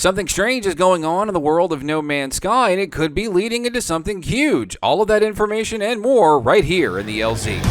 Something strange is going on in the world of No Man's Sky, and it could be leading into something huge. All of that information and more right here in the LZ.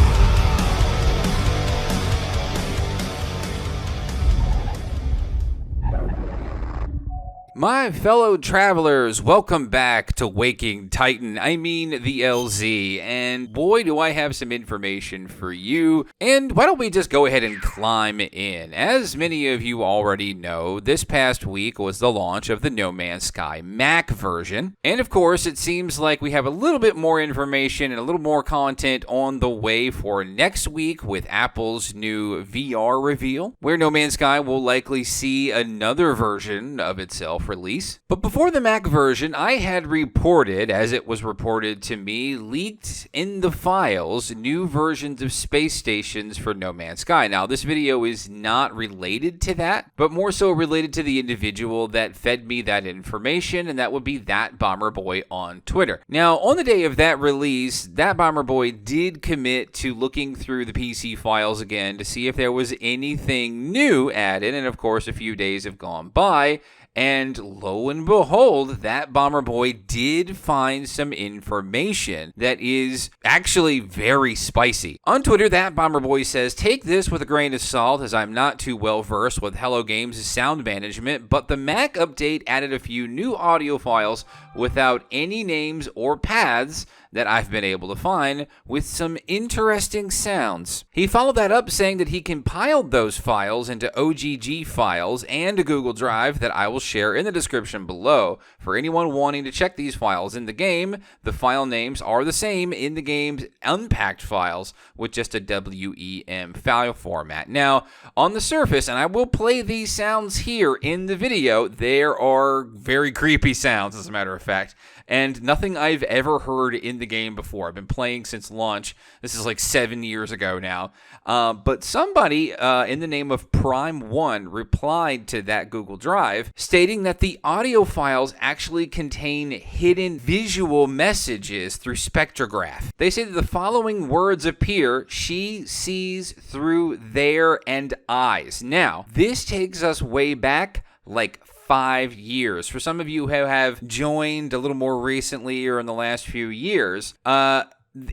My fellow travelers, welcome back to Waking Titan, the LZ, and boy do I have some information for you, and why don't we just go ahead and climb in. As many of you already know, this past week was the launch of the No Man's Sky Mac version, and of course it seems like we have a little bit more information and a little more content on the way for next week with Apple's new VR reveal, where No Man's Sky will likely see another version of itself release. But before the Mac version, I had reported, as it was reported to me, leaked in the files, new versions of space stations for No Man's Sky. Now, this video is not related to that, but more so related to the individual that fed me that information, and that would be That Bomber Boy on Twitter. Now, on the day of that release, That Bomber Boy did commit to looking through the PC files again to see if there was anything new added, and of course, a few days have gone by, and lo and behold, That Bomber Boy did find some information that is actually very spicy. On Twitter, That Bomber Boy says, "Take this with a grain of salt, as I'm not too well versed with Hello Games' sound management, but the Mac update added a few new audio files without any names or paths that I've been able to find, with some interesting sounds." He followed that up saying that he compiled those files into OGG files and a Google Drive that I will share in the description below. For anyone wanting to check these files in the game, the file names are the same in the game's unpacked files with just a WEM file format. Now, on the surface, and I will play these sounds here in the video, there are very creepy sounds, as a matter of fact, and nothing I've ever heard in the game before. I've been playing since launch. This is like 7 years ago now. But somebody in the name of Prime1 replied to that Google Drive stating that the audio files actually contain hidden visual messages through spectrograph. They say that the following words appear: "She sees through their and eyes." Now, this takes us way back like 5 years. For some of you who have joined a little more recently or in the last few years,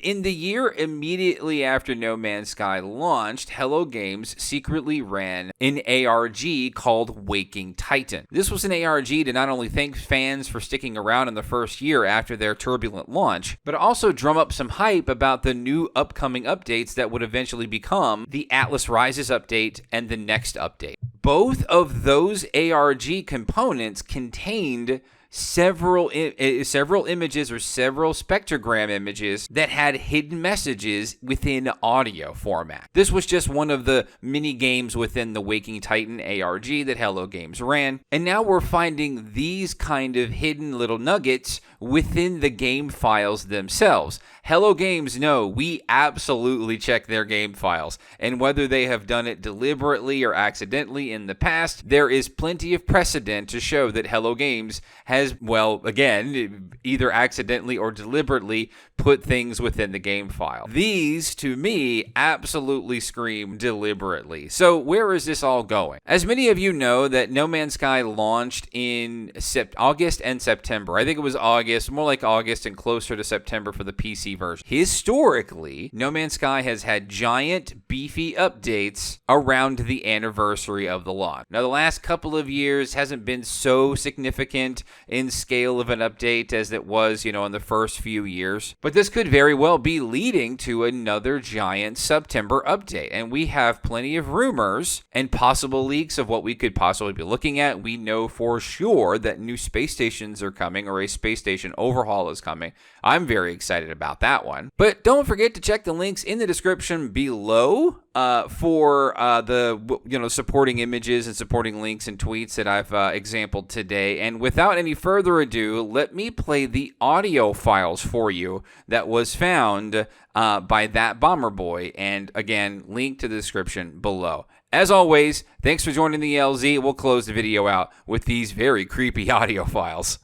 in the year immediately after No Man's Sky launched, Hello Games secretly ran an ARG called Waking Titan. This was an ARG to not only thank fans for sticking around in the first year after their turbulent launch, but also drum up some hype about the new upcoming updates that would eventually become the Atlas Rises update and the next update. Both of those ARG components contained several images or several spectrogram images that had hidden messages within audio format. This was just one of the mini games within the Waking Titan ARG that Hello Games ran, and now we're finding these kind of hidden little nuggets within the game files themselves. Hello Games know we absolutely check their game files, and whether they have done it deliberately or accidentally in the past, there is plenty of precedent to show that Hello Games has, well, again, either accidentally or deliberately put things within the game file. These, to me, absolutely scream deliberately. So where is this all going? As many of you know, that No Man's Sky launched in August and September. I think it was August, more like August and closer to September for the PC version. Historically, No Man's Sky has had giant, beefy updates around the anniversary of the launch. Now, the last couple of years hasn't been so significant in scale of an update as it was, in the first few years. But this could very well be leading to another giant September update. And we have plenty of rumors and possible leaks of what we could possibly be looking at. We know for sure that new space stations are coming, or a space station overhaul is coming. I'm very excited about that one. But don't forget to check the links in the description below for the supporting images and supporting links and tweets that I've exampled today. And without any further ado, let me play the audio files for you that was found by That Bomber Boy. And again, link to the description below. As always, thanks for joining the LZ. We'll close the video out with these very creepy audio files.